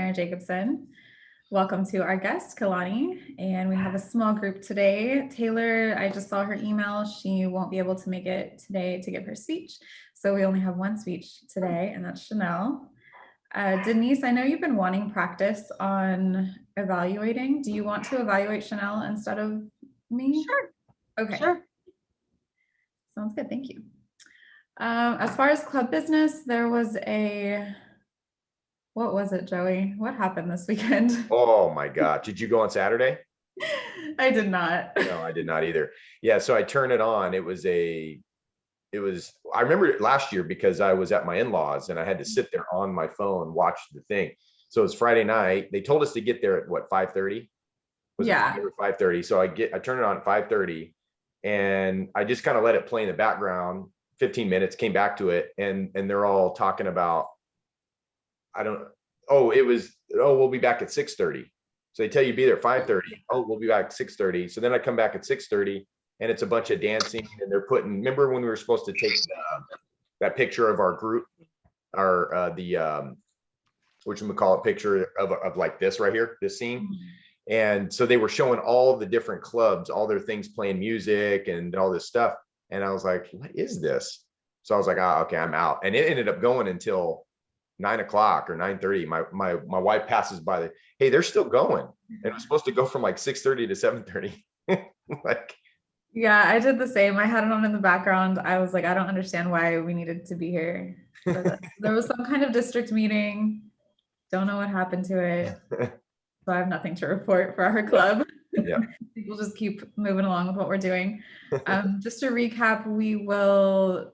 Mary Jacobson. Welcome to our guest, Kalani. And we have a small group today. Taylor, I just saw her email. She won't be able to make it today to give her speech. So we only have one speech today, and that's Chanel. Denise, I know you've been wanting practice on evaluating. Do you want to evaluate Chanel instead of me? Sure. Okay. Sure. Sounds good. Thank you. As far as club business, there was what was it, Joey? What happened this weekend? Oh my God. Did you go on Saturday? I did not. No, I did not either. Yeah. So I turned it on. I remember it last year because I was at my in-laws and I had to sit there on my phone, watch the thing. So it was Friday night. They told us to get there at what, 5:30? Yeah. 5:30. So I turn it on at 5:30 and I just kind of let it play in the background, 15 minutes, came back to it. And they're all talking about, we'll be back at 6:30. So they tell you be there at 5:30. Oh, we'll be back at 6:30. So then I come back at 6:30 and it's a bunch of dancing and they're remember when we were supposed to take that picture of our group, whatchamacallit picture of like this right here, this scene. Mm-hmm. And so they were showing all the different clubs, all their things playing music and all this stuff. And I was like, what is this? So I was like, okay, I'm out. And it ended up going until 9 o'clock or 9:30. My wife passes by, hey, they're still going. And it was supposed to go from like 6:30 to 7:30. Like, yeah, I did the same. I had it on in the background. I was like, I don't understand why we needed to be here. There was some kind of district meeting. Don't know what happened to it. So I have nothing to report for our club. Yeah. We'll just keep moving along with what we're doing. Just to recap, we will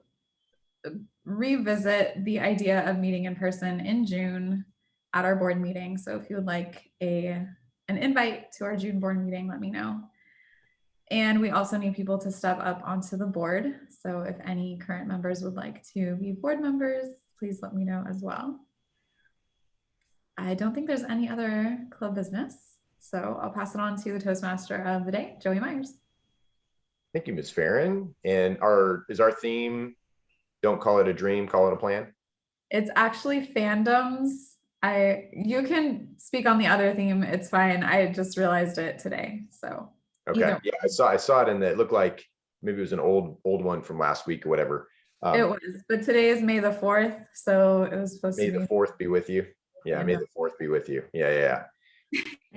revisit the idea of meeting in person in June at our board meeting. So if you would like an invite to our June board meeting, let me know. And we also need people to step up onto the board. So if any current members would like to be board members, please let me know as well. I don't think there's any other club business. So I'll pass it on to the Toastmaster of the day, Joey Meyers. Thank you, Ms. Farron. And is our theme, don't call it a dream, call it a plan? It's actually fandoms. You can speak on the other theme. It's fine. I just realized it today. So okay. Yeah, I saw it and it looked like maybe it was an old one from last week or whatever. It was, but today is May the 4th. So it was supposed to be. May the 4th be with you. Yeah, May the 4th be with you. Yeah.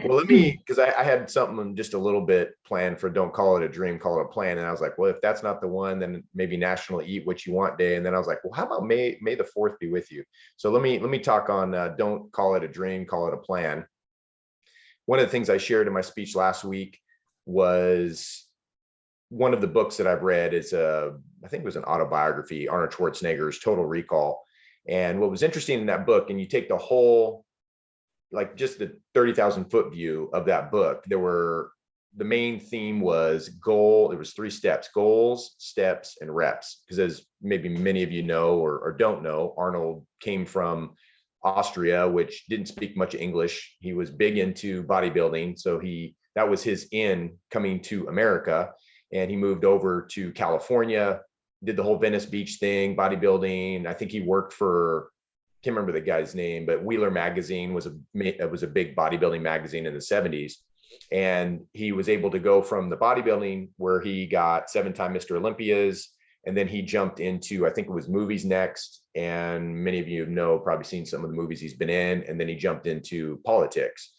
Well, because I had something just a little bit planned for don't call it a dream, call it a plan. And I was like, well, if that's not the one, then maybe National Eat What You Want Day. And then I was like, well, how about May the 4th be with you? So let me talk on don't call it a dream, call it a plan. One of the things I shared in my speech last week was one of the books that I've read is I think it was an autobiography, Arnold Schwarzenegger's Total Recall. And what was interesting in that book, and you take the whole, like just the 30,000 foot view of that book, the main theme was goal. It was 3 steps: goals, steps, and reps. Because as maybe many of you know or don't know, Arnold came from Austria, which didn't speak much English. He was big into bodybuilding. So that was his in coming to America. And he moved over to California, did the whole Venice Beach thing, bodybuilding. I think he worked for, can't remember the guy's name, but Wheeler Magazine was a big bodybuilding magazine in the 70s. And he was able to go from the bodybuilding where he got 7-time Mr. Olympias. And then he jumped into, I think it was movies next. And many of you know, probably seen some of the movies he's been in. And then he jumped into politics.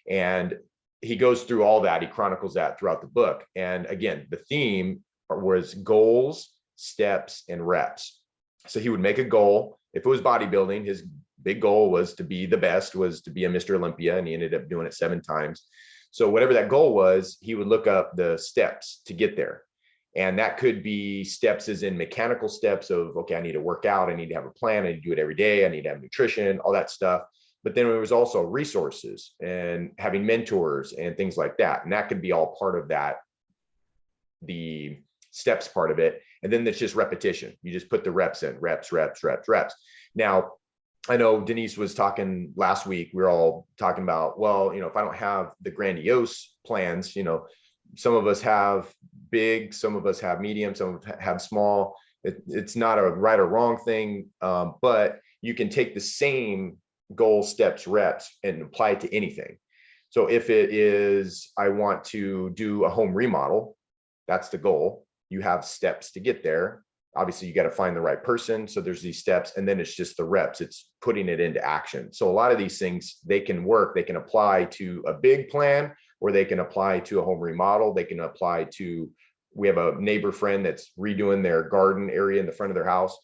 And he goes through all that. He chronicles that throughout the book. And again, the theme was goals, steps, and reps. So he would make a goal. If it was bodybuilding, his big goal was to be the best, was to be a Mr. Olympia, and he ended up doing it 7 times. So whatever that goal was, he would look up the steps to get there. And that could be steps as in mechanical steps of, okay, I need to work out, I need to have a plan, I need to do it every day, I need to have nutrition, all that stuff. But then there was also resources and having mentors and things like that. And that could be all part of that, the steps part of it. And then it's just repetition. You just put the reps in, reps. Now, I know Denise was talking last week, we were all talking about, well, if I don't have the grandiose plans, some of us have big, some of us have medium, some of us have small. It's not a right or wrong thing, but you can take the same goals, steps, reps, and apply it to anything. So if it is, I want to do a home remodel, that's the goal. You have steps to get there. Obviously, you got to find the right person. So there's these steps, and then it's just the reps. It's putting it into action. So a lot of these things, they can work. They can apply to a big plan, or they can apply to a home remodel. They can apply to, we have a neighbor friend that's redoing their garden area in the front of their house.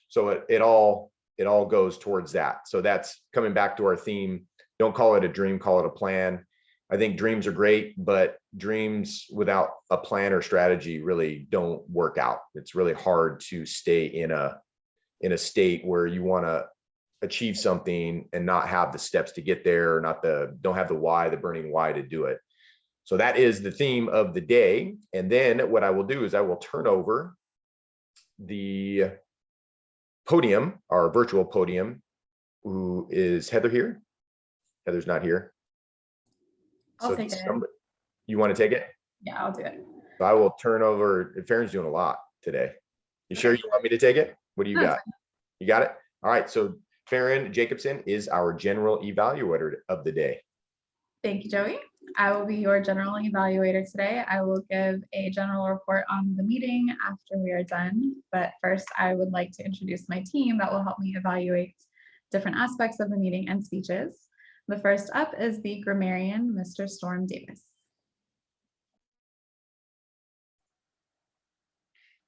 So it all goes towards that. So that's coming back to our theme. Don't call it a dream, call it a plan. I think dreams are great, but dreams without a plan or strategy really don't work out. It's really hard to stay in a state where you want to achieve something and not have the steps to get there, or don't have the why, the burning why to do it. So that is the theme of the day. And then what I will do is I will turn over the podium, our virtual podium. Who is Heather here? Heather's not here. I'll take it. You want to take it? Yeah, I'll do it. So I will turn over. Farron's doing a lot today. You sure you want me to take it? What do you got? You got it? All right. So Farron Jacobson is our general evaluator of the day. Thank you, Joey. I will be your general evaluator today. I will give a general report on the meeting after we are done. But first, I would like to introduce my team that will help me evaluate different aspects of the meeting and speeches. The first up is the grammarian, Mr. Storm Davis.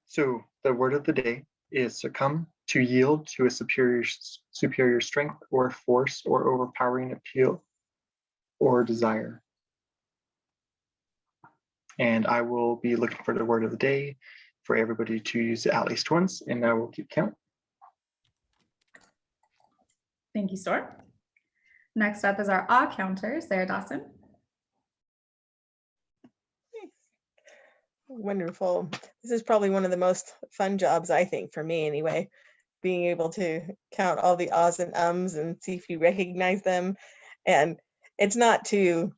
So the word of the day is succumb, to yield to a superior strength or force or overpowering appeal or desire. And I will be looking for the word of the day for everybody to use it at least once, and I will keep count. Thank you, Storm. Next up is our awe counter, Sarah Dawson. Wonderful. This is probably one of the most fun jobs, I think, for me anyway, being able to count all the ahs and ums and see if you recognize them. And it's not to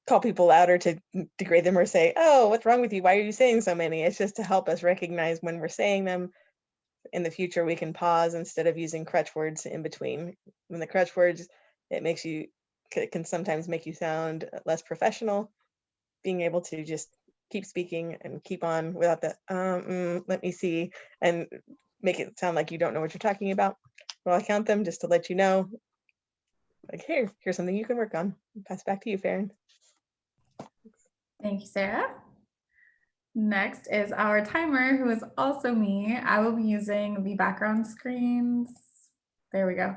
call people out or to degrade them or say, oh, what's wrong with you? Why are you saying so many? It's just to help us recognize when we're saying them. In the future, we can pause instead of using crutch words in between. When the crutch words, it can sometimes make you sound less professional. Being able to just keep speaking and keep on without the let me see, and make it sound like you don't know what you're talking about. Well, I'll count them just to let you know. Like, here's something you can work on. Pass back to you, Farron. Thank you, Sarah. Next is our timer, who is also me. I will be using the background screens. There we go.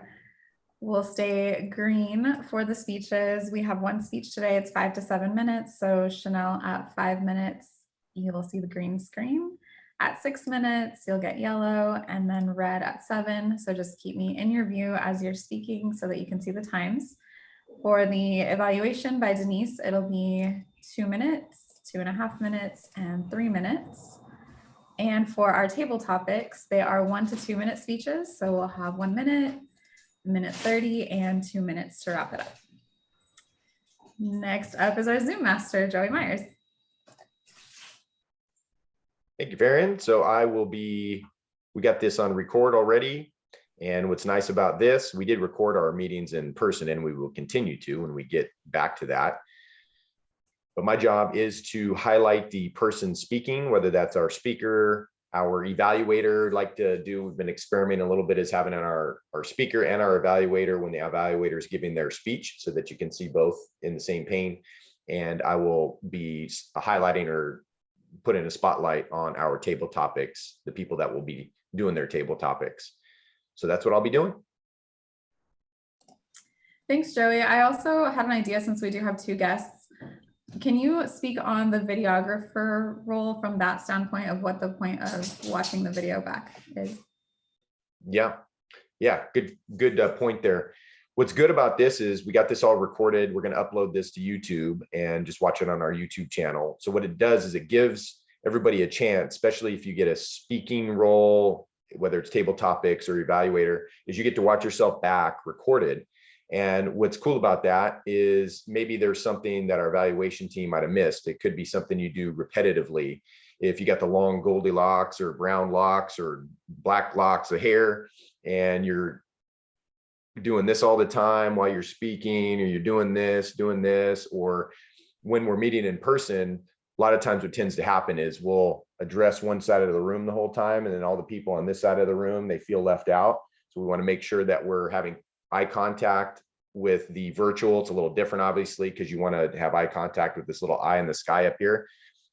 We'll stay green for the speeches. We have one speech today. It's 5 to 7 minutes. So Chanel, at 5 minutes, you'll see the green screen. At 6 minutes, you'll get yellow, and then red at 7. So just keep me in your view as you're speaking so that you can see the times. For the evaluation by Denise, it'll be 2 minutes, 2.5 minutes, and 3 minutes. And for our table topics, they are 1 to 2 minute speeches. So we'll have 1 minute, minute 30, and 2 minutes to wrap it up. Next up is our Zoom master, Joey Meyers. Thank you, Farron. So we got this on record already. And what's nice about this, we did record our meetings in person, and we will continue to when we get back to that. But my job is to highlight the person speaking, whether that's our speaker, our evaluator. We've been experimenting a little bit as having our speaker and our evaluator when the evaluator is giving their speech, so that you can see both in the same pane. And I will be highlighting or putting a spotlight on our table topics, the people that will be doing their table topics. So that's what I'll be doing. Thanks, Joey. I also had an idea, since we do have 2 guests. Can you speak on the videographer role from that standpoint of what the point of watching the video back is? Yeah, good point there. What's good about this is we got this all recorded. We're going to upload this to YouTube and just watch it on our YouTube channel. So what it does is it gives everybody a chance, especially if you get a speaking role, whether it's table topics or evaluator, is you get to watch yourself back recorded. And what's cool about that is maybe there's something that our evaluation team might have missed. It could be something you do repetitively. If you got the long Goldilocks or brown locks or black locks of hair, and you're doing this all the time while you're speaking, or you're doing this, or when we're meeting in person, a lot of times what tends to happen is we'll address one side of the room the whole time, and then all the people on this side of the room, they feel left out. So we want to make sure that we're having eye contact with the virtual. It's a little different, obviously, because you want to have eye contact with this little eye in the sky up here.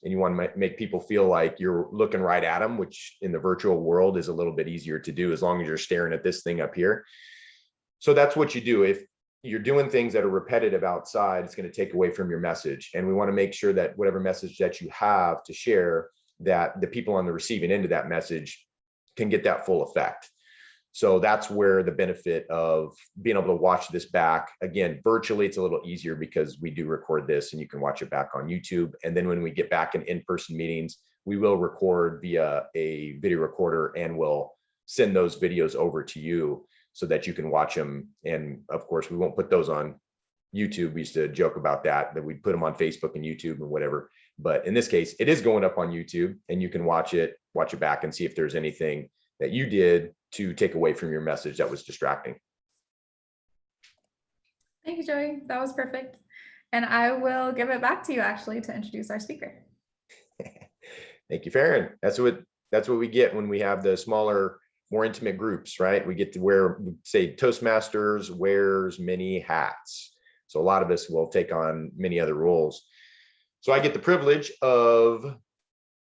And you want to make people feel like you're looking right at them, which in the virtual world is a little bit easier to do as long as you're staring at this thing up here. So that's what you do. If you're doing things that are repetitive outside, it's going to take away from your message. And we want to make sure that whatever message that you have to share, that the people on the receiving end of that message can get that full effect. So that's where the benefit of being able to watch this back, again, virtually, it's a little easier because we do record this and you can watch it back on YouTube. And then when we get back in-person meetings, we will record via a video recorder and we'll send those videos over to you so that you can watch them. And of course, we won't put those on YouTube. We used to joke about that we'd put them on Facebook and YouTube and whatever. But in this case, it is going up on YouTube and you can watch it back and see if there's anything that you did to take away from your message that was distracting. Thank you, Joey. That was perfect. And I will give it back to you actually to introduce our speaker. Thank you, Farron. That's what we get when we have the smaller, more intimate groups, right? We get to wear, say, Toastmasters wears many hats. So a lot of us will take on many other roles. So I get the privilege of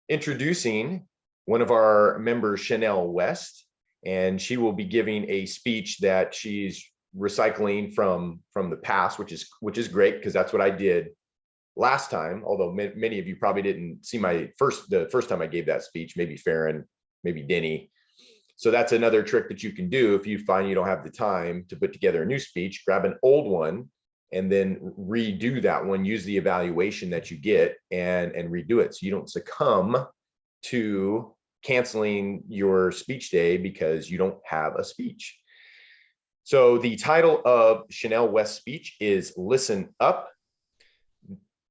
introducing one of our members, Chanel West, and she will be giving a speech that she's recycling from the past, which is great because that's what I did last time. Although many of you probably didn't see the first time I gave that speech, maybe Farron, maybe Denny. So that's another trick that you can do if you find you don't have the time to put together a new speech. Grab an old one and then redo that one. Use the evaluation that you get and redo it so you don't succumb to canceling your speech day because you don't have a speech. So the title of Chanel West's speech is Listen Up.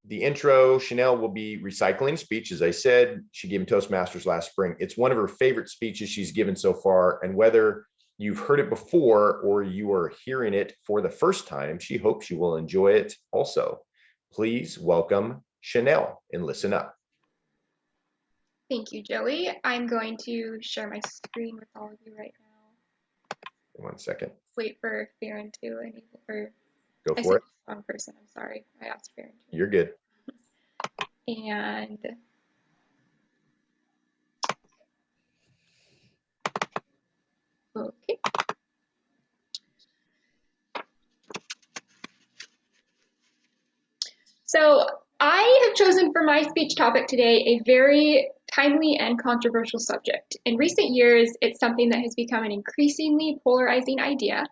The intro, Chanel will be recycling speech. As I said, she gave Toastmasters last spring. It's one of her favorite speeches she's given so far. And whether you've heard it before or you are hearing it for the first time, she hopes you will enjoy it also. Please welcome Chanel and Listen Up. Thank you, Joey. I'm going to share my screen with all of you right now. 1 second. Wait for Farron to enable, or Go I for said it. wrong person. I'm sorry. I asked Farron to. You're good. And okay. So I have chosen for my speech topic today a very timely and controversial subject. In recent years, it's something that has become an increasingly polarizing idea,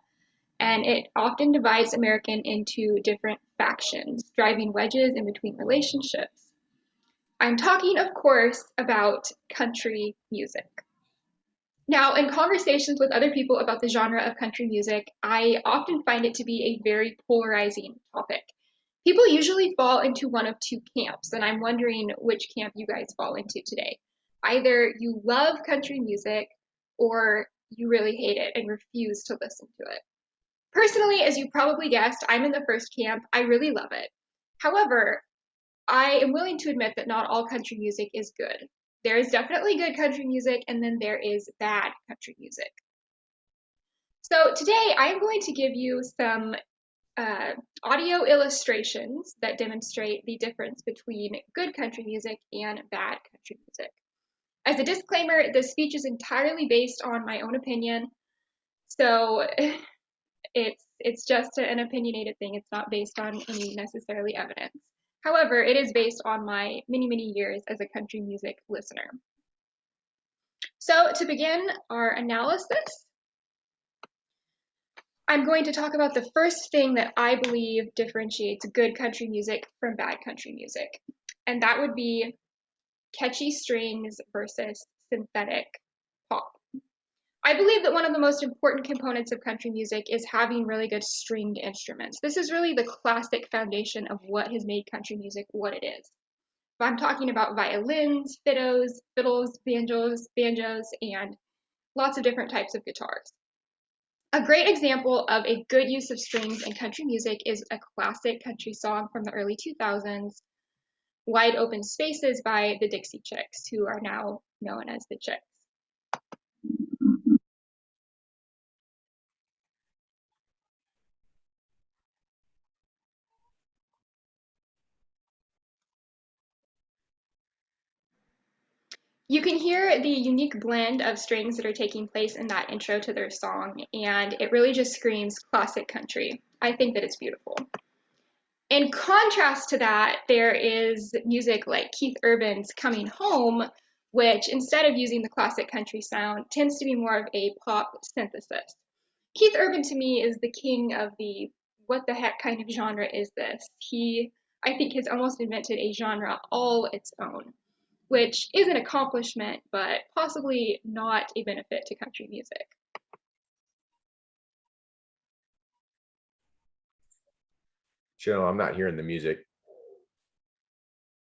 and it often divides Americans into different factions, driving wedges in between relationships. I'm talking, of course, about country music. Now, in conversations with other people about the genre of country music, I often find it to be a very polarizing topic. People usually fall into one of two camps, and I'm wondering which camp you guys fall into today. Either you love country music or you really hate it and refuse to listen to it. Personally, as you probably guessed, I'm in the first camp. I really love it. However, I am willing to admit that not all country music is good. There is definitely good country music, and then there is bad country music. So today I'm going to give you some audio illustrations that demonstrate the difference between good country music and bad country music. As a disclaimer, this speech is entirely based on my own opinion, so it's just an opinionated thing. It's not based on any necessarily evidence. However, it is based on my many, many years as a country music listener. So to begin our analysis, I'm going to talk about the first thing that I believe differentiates good country music from bad country music, and that would be catchy strings versus synthetic pop. I believe that one of the most important components of country music is having really good stringed instruments. This is really the classic foundation of what has made country music what it is. I'm talking about violins, fiddles, banjos, and lots of different types of guitars. A great example of a good use of strings in country music is a classic country song from the early 2000s, Wide Open Spaces by the Dixie Chicks, who are now known as the Chicks. You can hear the unique blend of strings that are taking place in that intro to their song, and it really just screams classic country. I think that it's beautiful. In contrast to that, there is music like Keith Urban's Coming Home, which instead of using the classic country sound, tends to be more of a pop synthesis. Keith Urban to me is the king of the what the heck kind of genre is this? He, I think, has almost invented a genre all its own, which is an accomplishment, but possibly not a benefit to country music. Joe, I'm not hearing the music.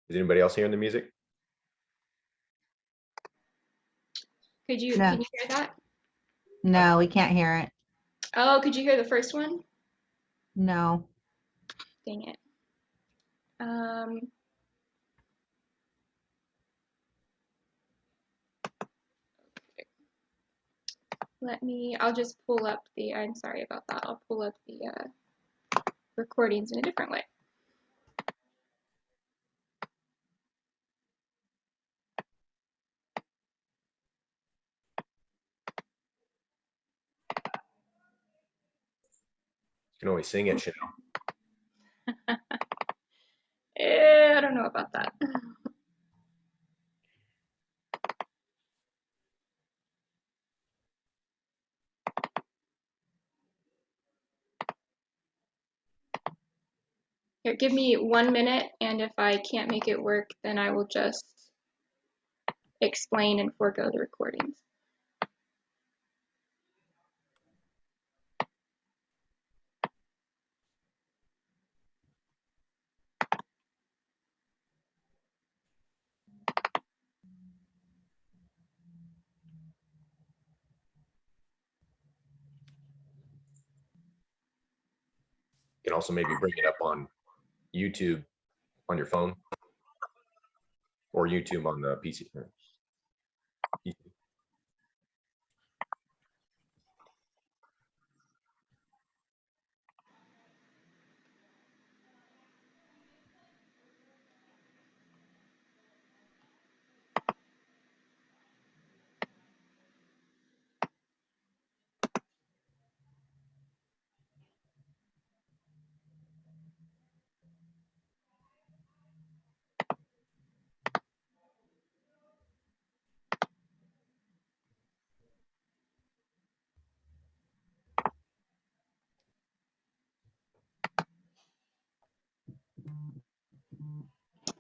Is anybody else hearing the music? Can you No. hear that? No, we can't hear it. Oh, could you hear the first one? No. Dang it. I'll just pull up I'm sorry about that. I'll pull up the recordings in a different way. You can always sing it, Chanel. I don't know about that. Here, give me 1 minute, and if I can't make it work, then I will just explain and forego the recordings. You can also maybe bring it up on YouTube on your phone or YouTube on the PC.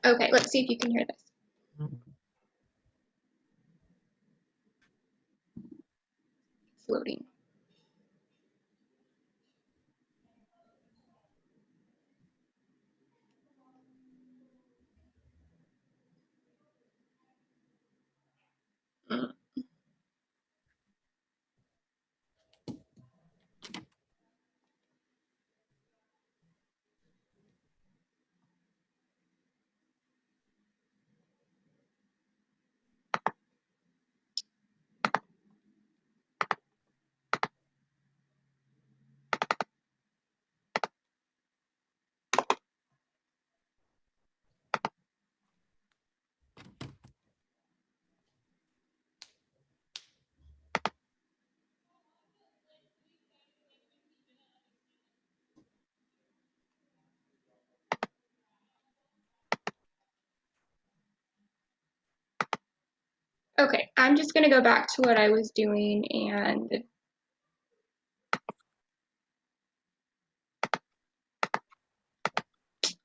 Okay, let's see if you can hear this. It's loading. Okay, I'm just going to go back to what I was doing, and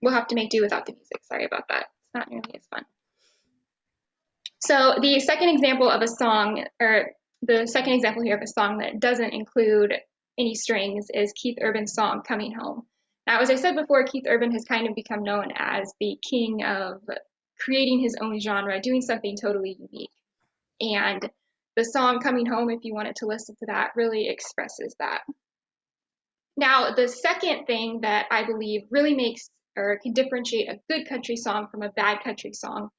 we'll have to make do without the music. Sorry about that. It's not nearly as fun. So the second example of a song, or the second example here of a song that doesn't include any strings, is Keith Urban's song Coming Home. Now, as I said before, Keith Urban has kind of become known as the king of creating his own genre, doing something totally unique. And the song Coming Home, if you wanted to listen to that, really expresses that. Now, the second thing that I believe really makes or can differentiate a good country song from a bad country song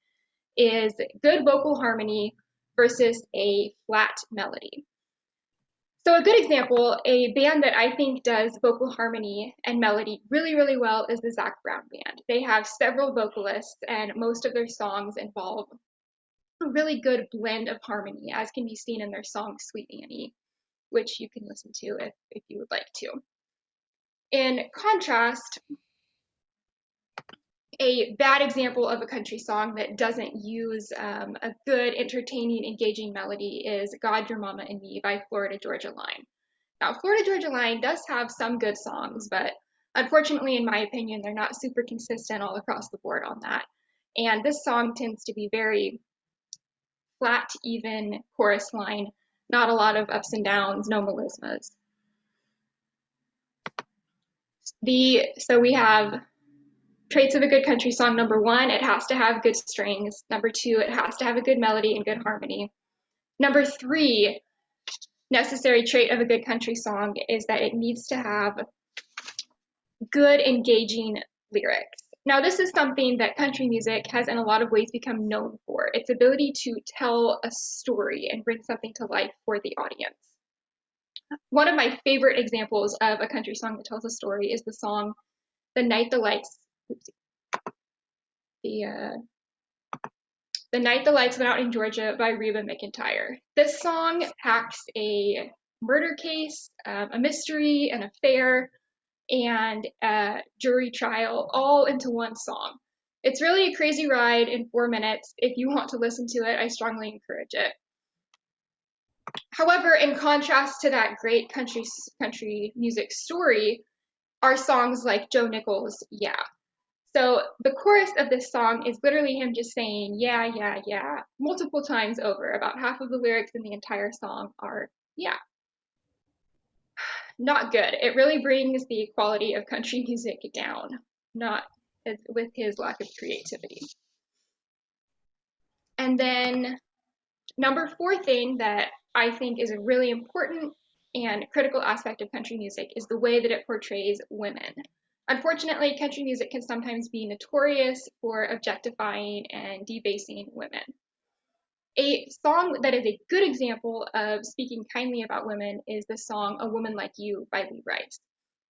is good vocal harmony versus a flat melody. So a good example, a band that I think does vocal harmony and melody really, really well is the Zac Brown Band. They have several vocalists, and most of their songs involve a really good blend of harmony, as can be seen in their song Sweet Annie, which you can listen to if you would like to. In contrast, a bad example of a country song that doesn't use a good, entertaining, engaging melody is God, Your Mama, and Me by Florida Georgia Line. Now, Florida Georgia Line does have some good songs, but unfortunately, in my opinion, they're not super consistent all across the board on that. And this song tends to be very flat, even chorus line, not a lot of ups and downs, no melismas. So we have traits of a good country song. Number one, it has to have good strings. Number two, it has to have a good melody and good harmony. Number three, necessary trait of a good country song is that it needs to have good, engaging lyrics. Now, this is something that country music has in a lot of ways become known for, its ability to tell a story and bring something to life for the audience. One of my favorite examples of a country song that tells a story is the song The Night the Lights Went Out in Georgia by Reba McEntire. This song packs a murder case, a mystery, an affair, and a jury trial all into one song. It's really a crazy ride in 4 minutes. If you want to listen to it, I strongly encourage it. However, in contrast to that great country music story are songs like Joe Nichols' Yeah. So the chorus of this song is literally him just saying, yeah, yeah, yeah, multiple times over. About half of the lyrics in the entire song are, yeah. Not good. It really brings the quality of country music down, not with his lack of creativity. And then number 4 thing that I think is a really important and critical aspect of country music is the way that it portrays women. Unfortunately, country music can sometimes be notorious for objectifying and debasing women. A song that is a good example of speaking kindly about women is the song A Woman Like You by Lee Rice.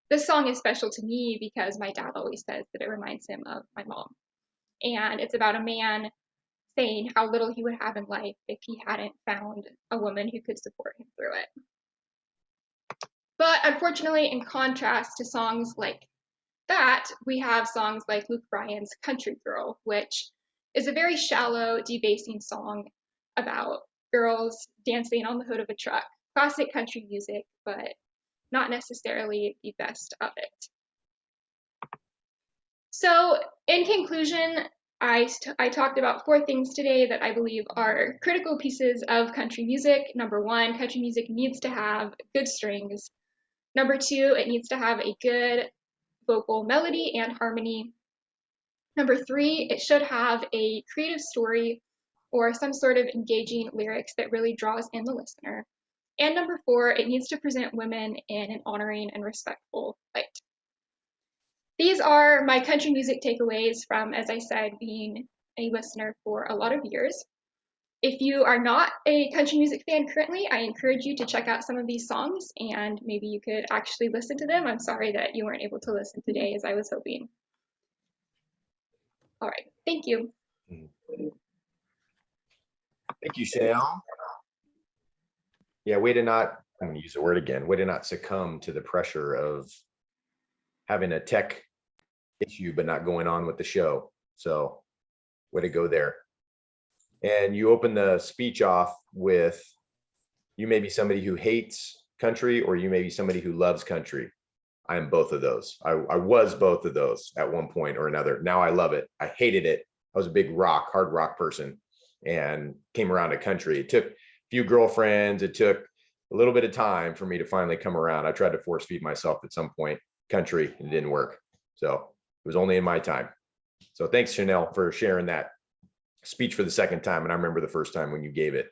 This song is special to me because my dad always says that it reminds him of my mom. And it's about a man saying how little he would have in life if he hadn't found a woman who could support him through it. But unfortunately, in contrast to songs like that, we have songs like Luke Bryan's Country Girl, which is a very shallow, debasing song about girls dancing on the hood of a truck. Classic country music, but not necessarily the best of it. So in conclusion, I talked about 4 things today that I believe are critical pieces of country music. Number 1, country music needs to have good strings. Number 2, it needs to have a good vocal melody and harmony. Number 3, it should have a creative story or some sort of engaging lyrics that really draws in the listener. And number 4, it needs to present women in an honoring and respectful light. These are my country music takeaways from, as I said, being a listener for a lot of years. If you are not a country music fan currently, I encourage you to check out some of these songs and maybe you could actually listen to them. I'm sorry that you weren't able to listen today as I was hoping. All right, thank you. Thank you, Chanel. Yeah, way to not, I'm going to use the word again, way to not succumb to the pressure of having a tech issue but not going on with the show. So way to go there. And you open the speech off with, you may be somebody who hates country or you may be somebody who loves country. I am both of those. I was both of those at one point or another. Now I love it. I hated it. I was a big hard rock person and came around to country. It took a few girlfriends. It took a little bit of time for me to finally come around. I tried to force feed myself at some point country and it didn't work. So it was only in my time. So thanks, Chanel, for sharing that speech for the second time. And I remember the first time when you gave it.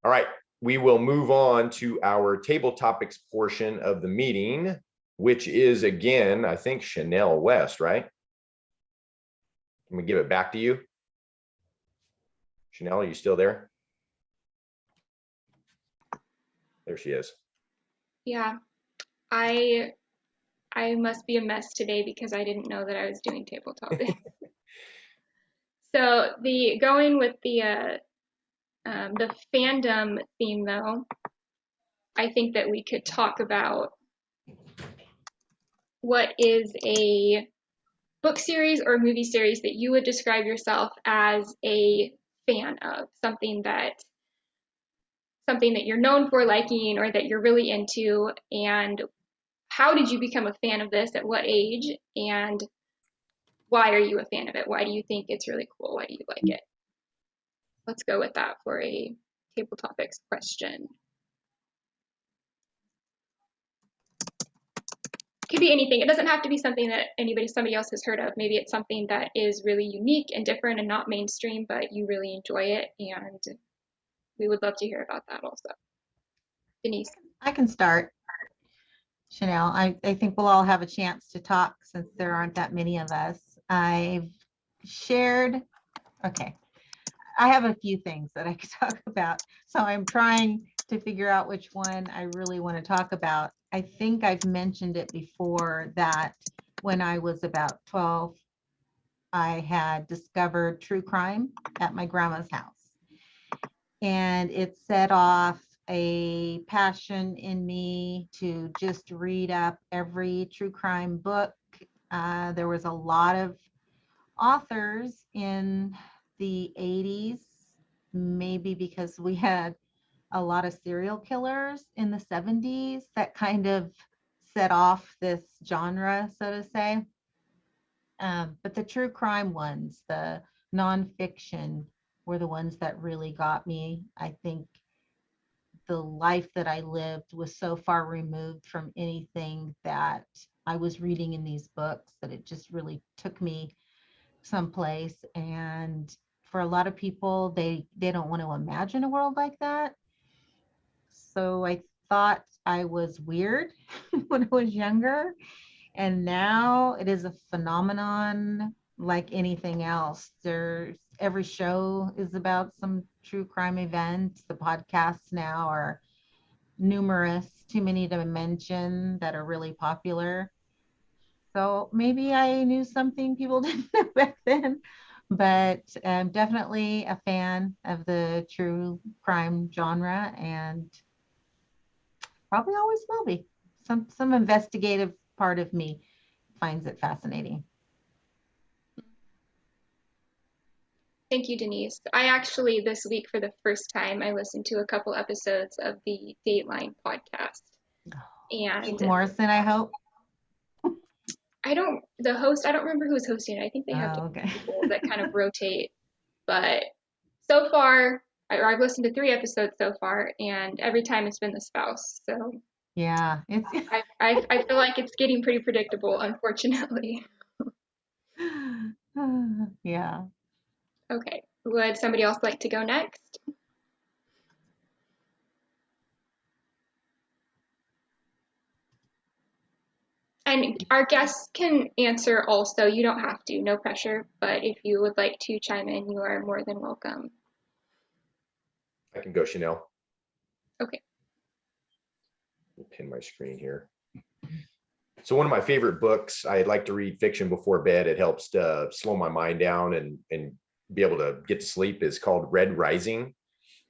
All right, we will move on to our table topics portion of the meeting, which is again, I think Chanel West, right? Let me give it back to you. Chanel, are you still there? There she is. Yeah, I must be a mess today because I didn't know that I was doing table topics. So going with the fandom theme though, I think that we could talk about what is a book series or movie series that you would describe yourself as a fan of, something that you're known for liking or that you're really into, and how did you become a fan of this, at what age, and why are you a fan of it? Why do you think it's really cool? Why do you like it? Let's go with that for a table topics question. Could be anything. It doesn't have to be something that somebody else has heard of. Maybe it's something that is really unique and different and not mainstream, but you really enjoy it, and we would love to hear about that also. Denise. I can start. Chanel, I think we'll all have a chance to talk since there aren't that many of us. I've shared, okay, I have a few things that I could talk about. So I'm trying to figure out which one I really want to talk about. I think I've mentioned it before that when I was about 12, I had discovered true crime at my grandma's house. And it set off a passion in me to just read up every true crime book. There was a lot of authors in the 80s, maybe because we had a lot of serial killers in the 70s that kind of set off this genre, so to say. But the true crime ones, the nonfiction, were the ones that really got me. I think the life that I lived was so far removed from anything that I was reading in these books that it just really took me someplace. And for a lot of people, they don't want to imagine a world like that. So I thought I was weird when I was younger. And now it is a phenomenon like anything else. Every show is about some true crime event. The podcasts now are numerous, too many to mention, that are really popular. So maybe I knew something people didn't know back then, but I'm definitely a fan of the true crime genre and probably always will be. Some investigative part of me finds it fascinating. Thank you, Denise. I actually, this week, for the first time, I listened to a couple episodes of the Dateline podcast. And Keith Morrison, I hope. I don't remember who's hosting it. I think they have people that kind of rotate. But so far, I've listened to 3 episodes so far, and every time it's been the spouse. So yeah, I feel like it's getting pretty predictable, unfortunately. Yeah. Okay. Would somebody else like to go next? And our guests can answer also. You don't have to, no pressure. But if you would like to chime in, you are more than welcome. I can go, Chanel. Okay. Let me pin my screen here. So one of my favorite books, I like to read fiction before bed. It helps to slow my mind down and be able to get to sleep, is called Red Rising.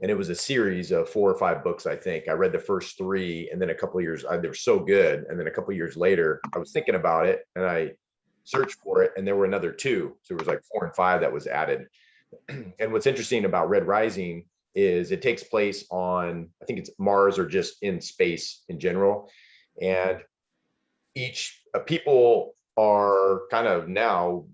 And it was a series of 4 or 5 books, I think. I read the first 3, and then a couple of years, they were so good. And then a couple of years later, I was thinking about it, and I searched for it, and there were another 2. So it was like 4 and 5 that was added. And what's interesting about Red Rising is it takes place on, I think it's Mars or just in space in general. And each people are kind of now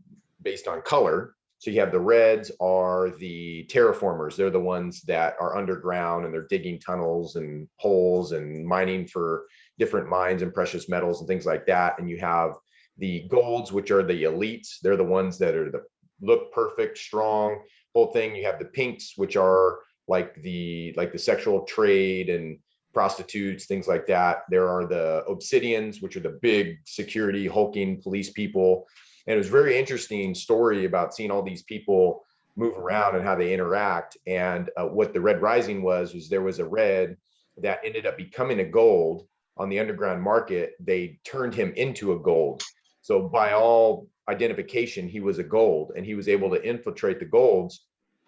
based on color. So you have the reds are the terraformers. They're the ones that are underground and they're digging tunnels and holes and mining for different mines and precious metals and things like that. And you have the golds, which are the elites. They're the ones that are look perfect, strong, whole thing. You have the pinks, which are like the sexual trade and prostitutes, things like that. There are the Obsidians, which are the big security hulking police people. And it was a very interesting story about seeing all these people move around and how they interact. And what the Red Rising was there was a red that ended up becoming a gold on the underground market. They turned him into a gold. So by all identification, he was a gold, and he was able to infiltrate the golds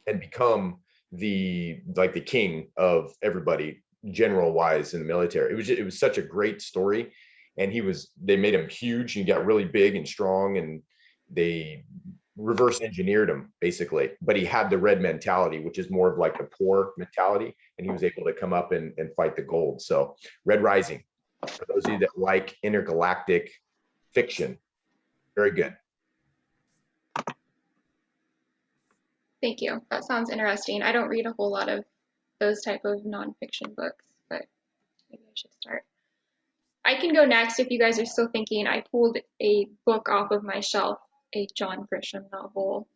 and become the king of everybody, general wise, in the military. It was such a great story. And they made him huge, and he got really big and strong, and they reverse engineered him basically. But he had the red mentality, which is more of like the poor mentality, and he was able to come up and fight the gold. So Red Rising, for those of you that like intergalactic fiction, very good. Thank you. That sounds interesting. I don't read a whole lot of those type of nonfiction books, but maybe I should start. I can go next if you guys are still thinking. I pulled a book off of my shelf, a John Grisham novel.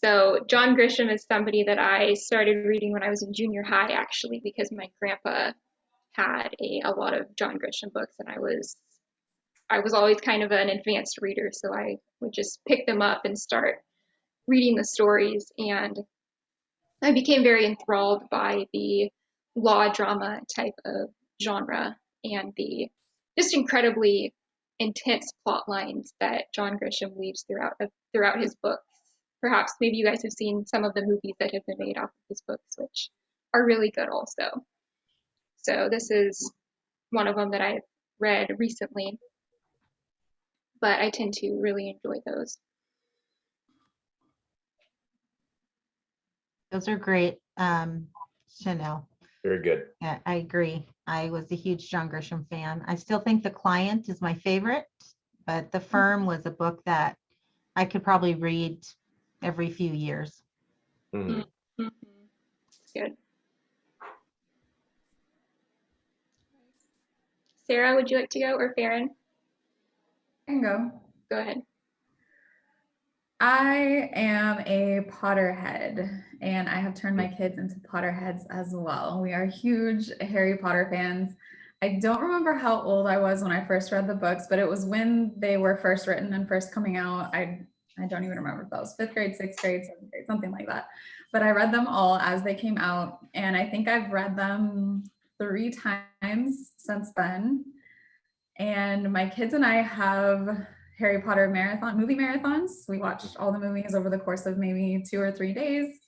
So John Grisham is somebody that I started reading when I was in junior high, actually, because my grandpa had a lot of John Grisham books, and I was always kind of an advanced reader, so I would just pick them up and start reading the stories, and I became very enthralled by the law drama type of genre and the just incredibly intense plot lines that John Grisham weaves throughout his books. Perhaps maybe you guys have seen some of the movies that have been made off of his books, which are really good also. So this is one of them that I've read recently, but I tend to really enjoy those. Those are great, Chanel. Very good. Yeah, I agree. I was a huge John Grisham fan. I still think The Client is my favorite, but The Firm was a book that I could probably read every few years. Mm-hmm. Mm-hmm. Good. Sarah, would you like to go, or Farron? I can go. Go ahead. I am a Potterhead, and I have turned my kids into Potterheads as well. We are huge Harry Potter fans. I don't remember how old I was when I first read the books, but it was when they were first written and first coming out. I don't even remember if that was 5th grade, 6th grade, 7th grade, something like that. But I read them all as they came out, and I think I've read them 3 times since then. And my kids and I have Harry Potter movie marathons. We watched all the movies over the course of maybe 2 or 3 days.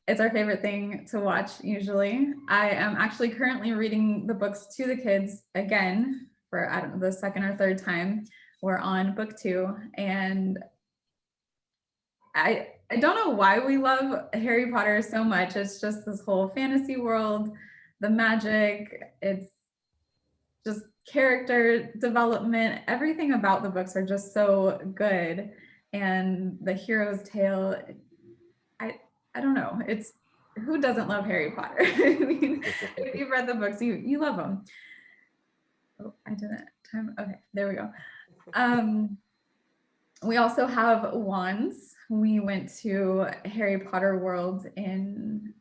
It's our favorite thing to watch usually. I am actually currently reading the books to the kids again for, I don't know, the 2nd or 3rd time. We're on book 2, and I don't know why we love Harry Potter so much. It's just this whole fantasy world, the magic, it's just character development. Everything about the books are just so good. And the hero's tale, I don't know. It's, who doesn't love Harry Potter? I mean, if you've read the books, you love them. Oh, I didn't time. Okay, there we go. We also have wands. We went to Harry Potter World in,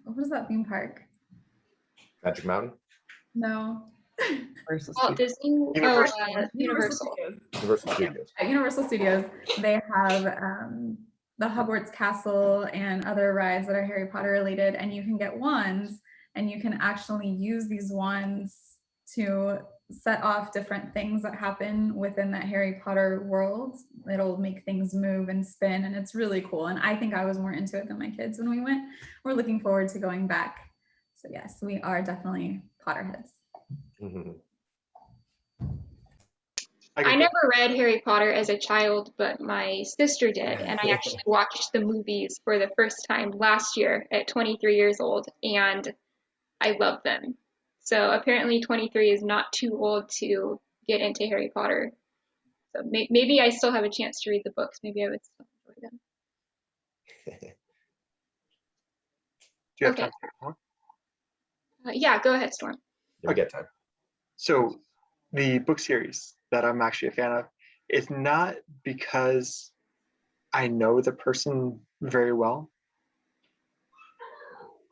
what is that theme park? Magic Mountain? No. Walt Disney? Universal. Universal Studios. At Universal Studios, they have the Hogwarts Castle and other rides that are Harry Potter related, and you can get wands, and you can actually use these wands to set off different things that happen within that Harry Potter world. It'll make things move and spin, and it's really cool. And I think I was more into it than my kids when we went. We're looking forward to going back. So yes, we are definitely Potterheads. Mm-hmm. I never read Harry Potter as a child, but my sister did, and I actually watched the movies for the first time last year at 23 years old, and I love them. So apparently 23 is not too old to get into Harry Potter. So maybe I still have a chance to read the books. Maybe I would still enjoy them. Do you have time for more? Yeah, go ahead, Storm. You'll get time. So the book series that I'm actually a fan of, it's not because I know the person very well.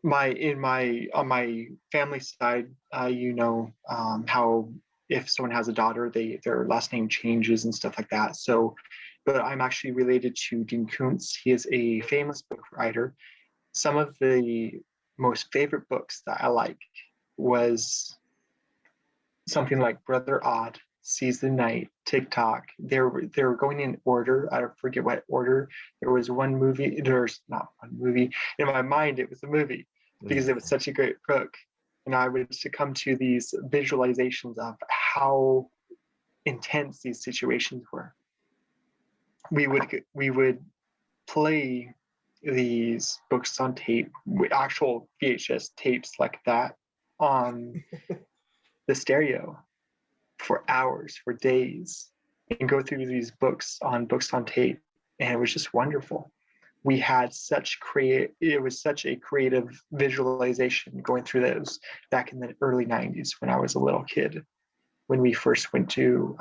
on my family side, how if someone has a daughter, their last name changes and stuff like that. So, but I'm actually related to Dean Koontz. He is a famous book writer. Some of the most favorite books that I like was something like Brother Odd, Seize the Night, TikTok. They were going in order. I forget what order. There was one movie. There's not one movie. In my mind, it was a movie because it was such a great book. And I would succumb to these visualizations of how intense these situations were. We would play these books on tape, actual VHS tapes like that, on the stereo for hours, for days, and go through these books on tape. And it was just wonderful. We had it was such a creative visualization going through those back in the early 90s when I was a little kid, when we first went to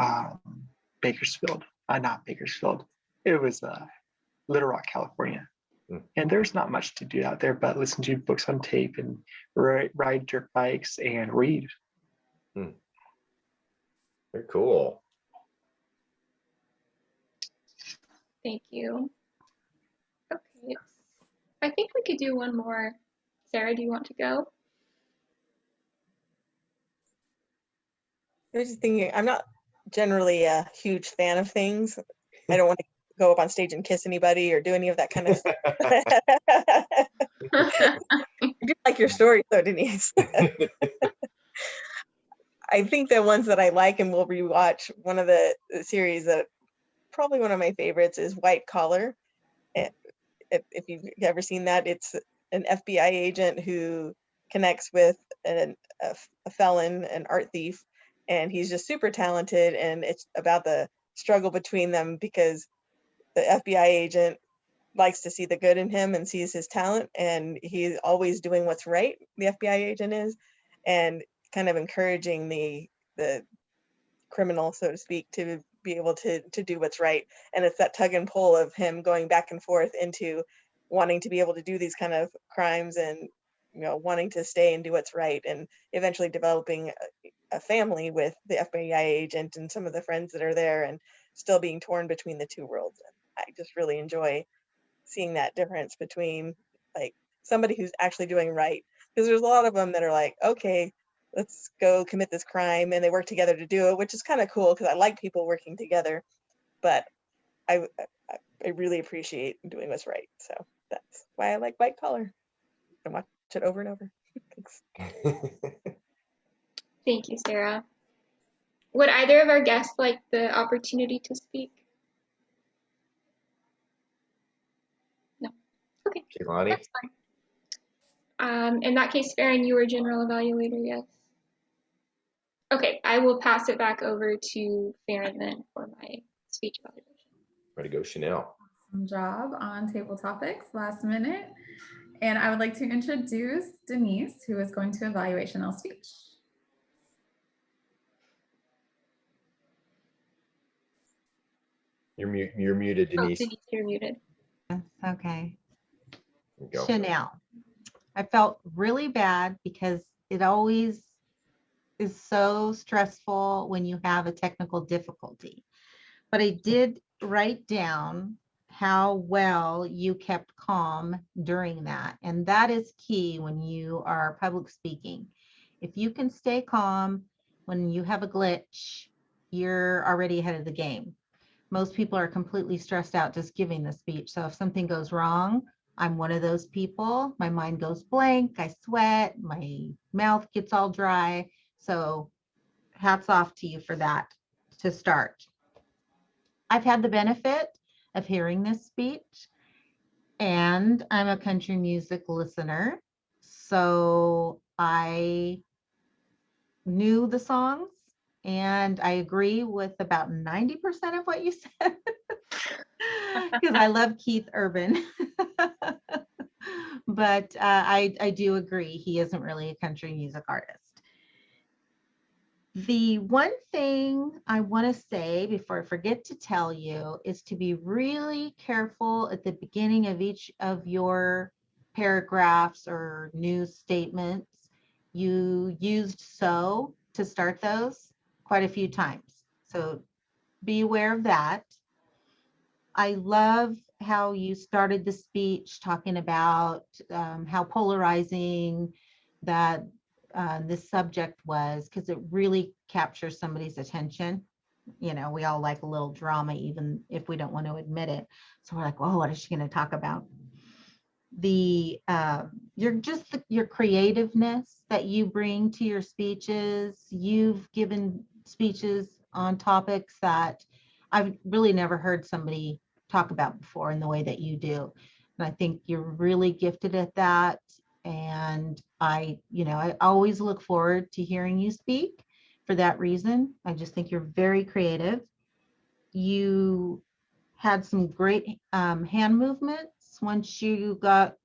Bakersfield, not Bakersfield, it was Little Rock, California. And there's not much to do out there but listen to books on tape and ride dirt bikes and read. Very cool. Thank you. Okay, I think we could do one more. Sarah, do you want to go? I was just thinking, I'm not generally a huge fan of things. I don't want to go up on stage and kiss anybody or do any of that kind of stuff. I do like your story though, Denise. I think the ones that I like and will rewatch, one of the series that probably one of my favorites is White Collar. If you've ever seen that, it's an FBI agent who connects with a felon, an art thief, and he's just super talented, and it's about the struggle between them because the FBI agent likes to see the good in him and sees his talent, and he's always doing what's right, the FBI agent is, and kind of encouraging the criminal, so to speak, to be able to do what's right. And it's that tug and pull of him going back and forth into wanting to be able to do these kind of crimes and wanting to stay and do what's right, and eventually developing a family with the FBI agent and some of the friends that are there, and still being torn between the two worlds. And I just really enjoy seeing that difference between like somebody who's actually doing right, because there's a lot of them that are like, okay, let's go commit this crime, and they work together to do it, which is kind of cool because I like people working together, but I really appreciate doing what's right. So that's why I like White Collar and watch it over and over. Thanks. Thank you, Sarah. Would either of our guests like the opportunity to speak? No. Okay. Kehlani? That's fine. In that case, Farron, you were general evaluator, yes? Okay, I will pass it back over to Farron then for my speech evaluation. Ready to go, Chanel. Awesome job on table topics last minute. And I would like to introduce Denise, who is going to evaluate Chanel's speech. You're muted, Denise. Oh, Denise, you're muted. Yes, okay. There you go. Chanel. I felt really bad because it always is so stressful when you have a technical difficulty. But I did write down how well you kept calm during that. And that is key when you are public speaking. If you can stay calm when you have a glitch, you're already ahead of the game. Most people are completely stressed out just giving the speech. So if something goes wrong, I'm one of those people. My mind goes blank, I sweat, my mouth gets all dry. So hats off to you for that to start. I've had the benefit of hearing this speech, and I'm a country music listener. So I knew the songs, and I agree with about 90% of what you said because I love Keith Urban. But I do agree he isn't really a country music artist. The one thing I want to say before I forget to tell you is to be really careful at the beginning of each of your paragraphs or news statements, you used so to start those quite a few times. So be aware of that. I love how you started the speech talking about how polarizing that this subject was, because it really captures somebody's attention. You know, we all like a little drama, even if we don't want to admit it. So we're like, oh, what is she going to talk about? The your creativeness that you bring to your speeches. You've given speeches on topics that I've really never heard somebody talk about before in the way that you do. And I think you're really gifted at that. And I always look forward to hearing you speak for that reason. I just think you're very creative. You had some great hand movements once you got,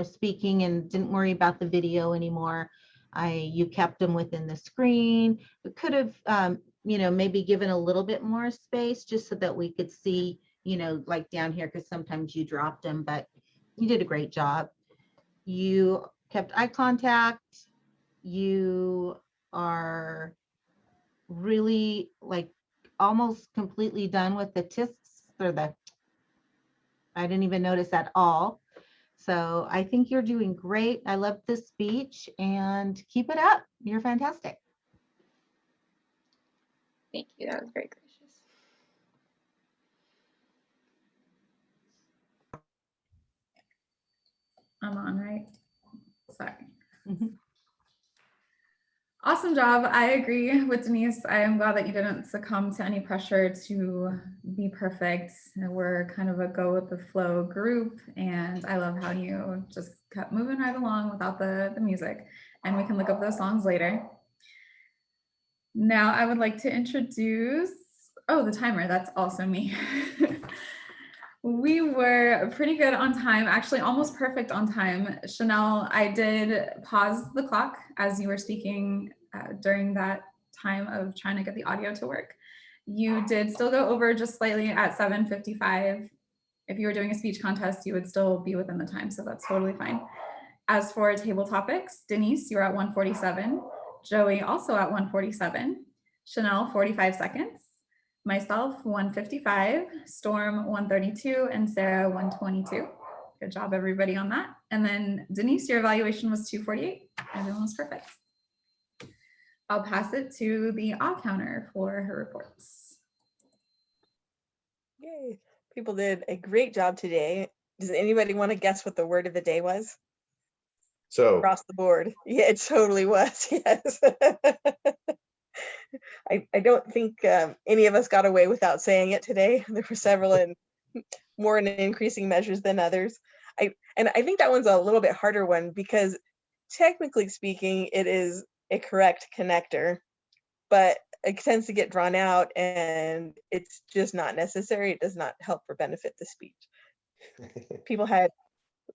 speaking and didn't worry about the video anymore. You kept them within the screen. It could have, maybe given a little bit more space just so that we could see, like down here, because sometimes you dropped them, but you did a great job. You kept eye contact. You are really like almost completely done with the tisks or I didn't even notice at all. So I think you're doing great. I love this speech and keep it up. You're fantastic. Thank you. That was very gracious. I'm on, right? Sorry. Mhm. Awesome job. I agree with Denise. I am glad that you didn't succumb to any pressure to be perfect. We're kind of a go with the flow group, and I love how you just kept moving right along without the music, and we can look up those songs later. Now I would like to introduce, the timer, that's also me. We were pretty good on time, actually almost perfect on time. Chanel, I did pause the clock as you were speaking during that time of trying to get the audio to work. You did still go over just slightly at 7:55. If you were doing a speech contest, you would still be within the time, so that's totally fine. As for table topics, Denise, you're at 1:47. Joey also at 1:47. Chanel, 45 seconds. Myself, 1:55, Storm, 1:32, and Sarah, 1:22. Good job, everybody, on that. And then Denise, your evaluation was 2:48. Everyone was perfect. I'll pass it to the odd counter for her reports. Yay. People did a great job today. Does anybody want to guess what the word of the day was? So Across the board. Yeah, it totally was. Yes. I don't think any of us got away without saying it today. There were several and more in increasing measures than others. I think that one's a little bit harder one because technically speaking, it is a correct connector, but it tends to get drawn out and it's just not necessary. It does not help or benefit the speech. People had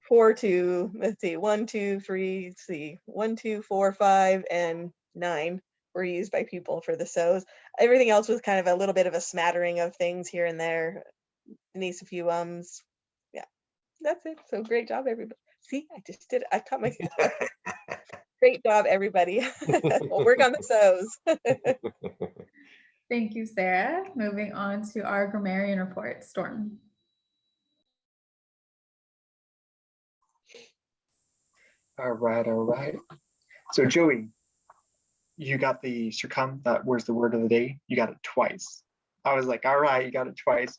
4 to, let's see, 1, 2, 3, let's see, 1, 2, 4, 5, and 9 were used by people for the so's. Everything else was kind of a little bit of a smattering of things here and there. Denise, a few ums. Yeah, that's it. So great job, everybody. See, I just did it. I caught myself. Great job, everybody. We'll work on the so's. Thank you, Sarah. Moving on to our Grammarian Report, Storm. All right. So Joey, you got the succumb, that was the word of the day. You got it twice. I was like, all right, you got it twice.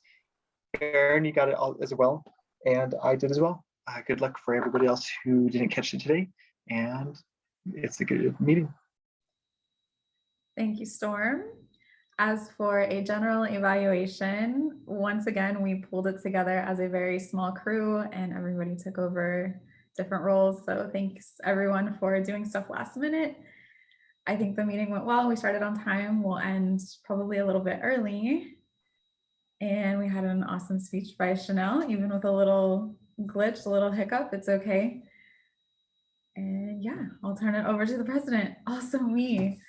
Aaron, you got it all as well. And I did as well. Good luck for everybody else who didn't catch it today. And it's a good meeting. Thank you, Storm. As for a general evaluation, once again, we pulled it together as a very small crew and everybody took over different roles. So thanks everyone for doing stuff last minute. I think the meeting went well. We started on time. We'll end probably a little bit early. And we had an awesome speech by Chanel, even with a little glitch, a little hiccup, it's okay. And yeah, I'll turn it over to the president. Also me.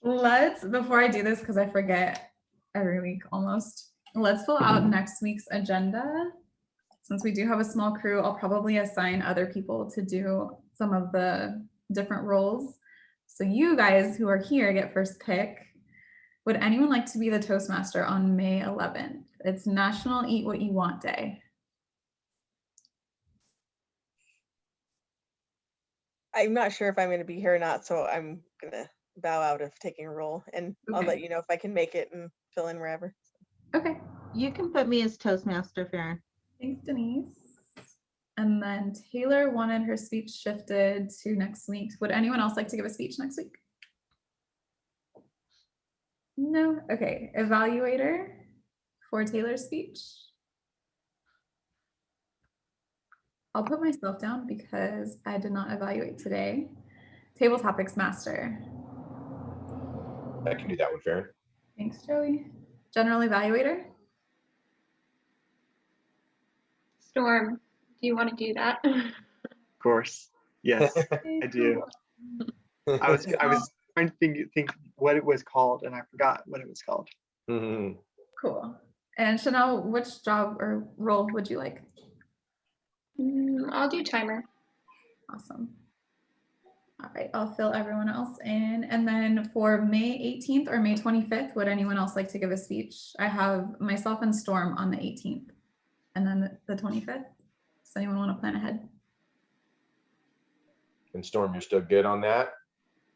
Before I do this, because I forget every week almost, let's fill out next week's agenda. since we do have a small crew, I'll probably assign other people to do some of the different roles. So you guys who are here get first pick. Would anyone like to be the Toastmaster on May 11th? It's National Eat What You Want Day. I'm not sure if I'm going to be here or not, so I'm going to bow out of taking a role, and I'll Okay. let you know if I can make it and fill in wherever. Okay. You can put me as Toastmaster, Farron. Thanks, Denise. And then Taylor wanted her speech shifted to next week. Would anyone else like to give a speech next week? No? Okay. Evaluator for Taylor's speech. I'll put myself down because I did not evaluate today. Table Topics Master. I can do that one, Farron. Thanks, Joey. General Evaluator. Storm, do you want to do that? Of course. Yes, I do. I was trying to think what it was called, and I forgot what it was called. Mhm. Cool. And Chanel, which job or role would you like? I'll do timer. Awesome. All right, I'll fill everyone else in. And then for May 18th or May 25th, would anyone else like to give a speech? I have myself and Storm on the 18th and then the 25th. Does anyone want to plan ahead? And Storm, you're still good on that?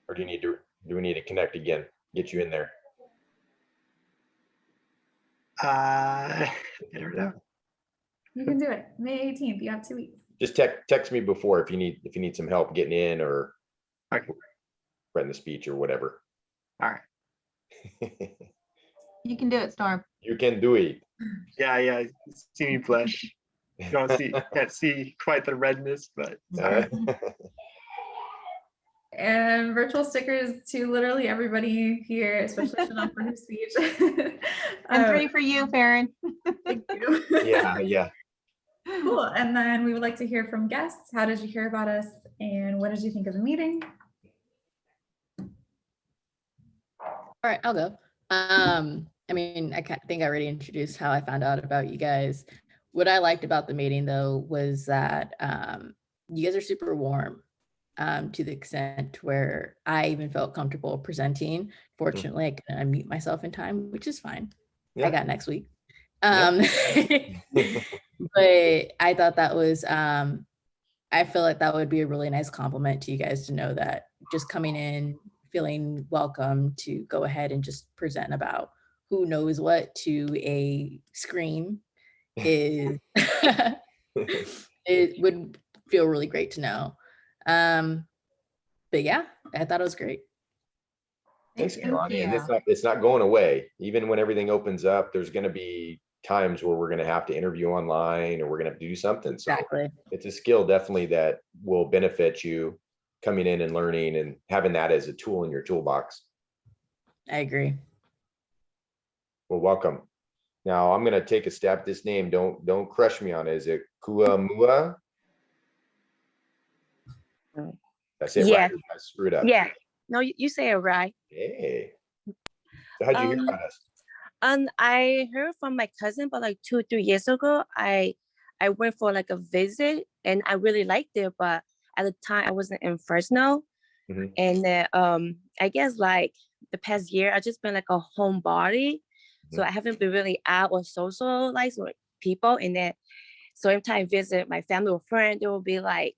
Or do we need to connect again, get you in there? I don't know. You can do it. May 18th, you have 2 weeks. Just text me before if you need some help getting in or Okay. writing the speech or whatever. All right. You can do it, Storm. You can do it. Yeah. See me blush. You can't see quite the redness, but And virtual stickers to literally everybody here, especially Chanel for her speech. And 3 for you, Farron. Thank you. Yeah. Cool. And then we would like to hear from guests. How did you hear about us? And what did you think of the meeting? All right, I'll go. I mean, think I already introduced how I found out about you guys. What I liked about the meeting, though, was that you guys are super warm to the extent where I even felt comfortable presenting. Fortunately, I couldn't unmute myself in time, which is fine. Yeah. I got next week. Yeah. But I thought that was, I feel like that would be a really nice compliment to you guys to know that just coming in, feeling welcome to go ahead and just present about who knows what to a screen is, it would feel really great to know. But yeah, I thought it was great. Thanks, Thank Kalani. And you. it's not going away. Even when everything opens up, there's going to be times where we're going to have to interview online or we're going to have to do something. So Exactly. it's a skill definitely that will benefit you coming in and learning and having that as a tool in your toolbox. I agree. Well, welcome. Now I'm going to take a stab at this name. Don't crush me on it. Is it Kuamua? That's it, Yeah. right? I screwed up. Yeah. No, you say it right. Hey. So how'd you hear about us? I heard from my cousin, but like 2 or 3 years ago, I went for like a visit and I really liked it, but at the time I wasn't in Fresno. Mhm. And then I guess like the past year I just been like a homebody. So I haven't been really out or socialize with people. And then so every time I visit my family or friend, they will be like,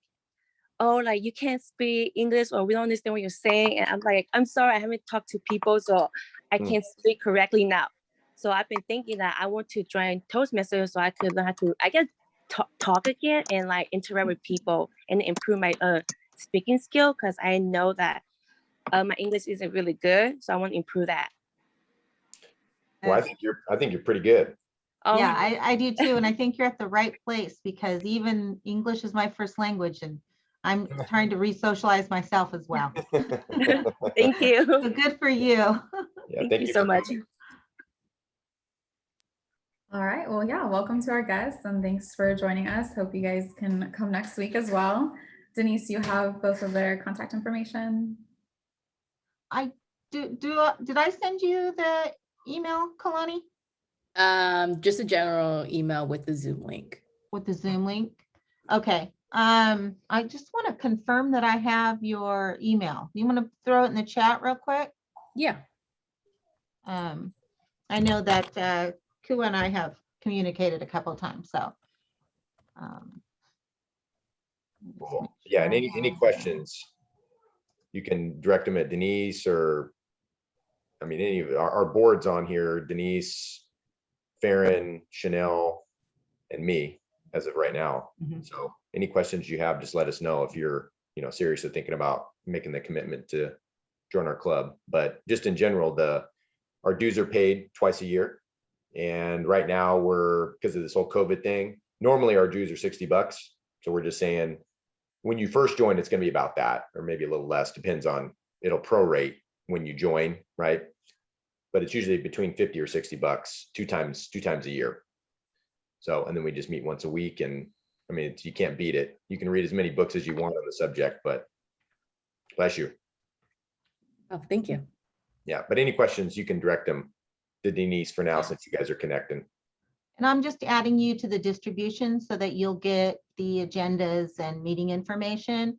oh, like you can't speak English or we don't understand what you're saying. And I'm like, I'm sorry, I haven't talked to people, so I can't speak correctly now. So I've been thinking that I want to join Toastmasters so I could learn how to, I guess, talk again and like interact with people and improve my speaking skill, because I know that my English isn't really good. So I want to improve that. Well, I think you're pretty good. Yeah, I do too. And I think you're at the right place because even English is my first language and I'm trying to re-socialize myself as well. Thank you. So good for you. Yeah, Thank you so much. All right. Well, yeah, welcome to our guests and thanks for joining us. Hope you guys can come next week as well. Denise, you have both of their contact information. Did I send you the email, Kalani? Just a general email with the Zoom link. with the Zoom link? Okay. I just want to confirm that I have your email. You want to throw it in the chat real quick? Yeah. I know that Kua and I have communicated a couple of times, so. Cool. Yeah, and any questions, you can direct them at Denise or, I mean, any of our boards on here, Denise, Farron, Chanel, and me as of right now. Mhm. So any questions you have, just let us know if you're, seriously thinking about making the commitment to join our club. But just in general, our dues are paid twice a year. And right now because of this whole COVID thing, normally our dues are $60. So we're just saying, when you first join, it's going to be about that, or maybe a little less, depends on, it'll prorate when you join, right? But it's usually between 50 or $60 two times a year. So, and then we just meet once a week, and I mean, you can't beat it. You can read as many books as you want on the subject, but bless you. Oh, thank you. Yeah, but any questions, you can direct them to Denise for now, since you guys are connecting. And I'm just adding you to the distribution so that you'll get the agendas and meeting information.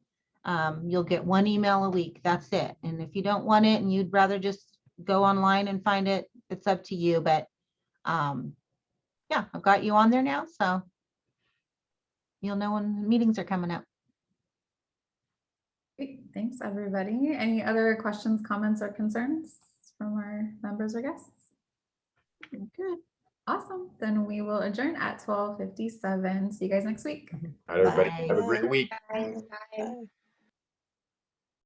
You'll get one email a week. That's it. And if you don't want it and you'd rather just go online and find it, it's up to you. But yeah, I've got you on there now, so you'll know when meetings are coming up. Great. Thanks, everybody. Any other questions, comments, or concerns from our members or guests? Good. Awesome. Then we will adjourn at 12:57. See you guys next week. All right, everybody, Bye. have a great week. Bye. Bye. Bye.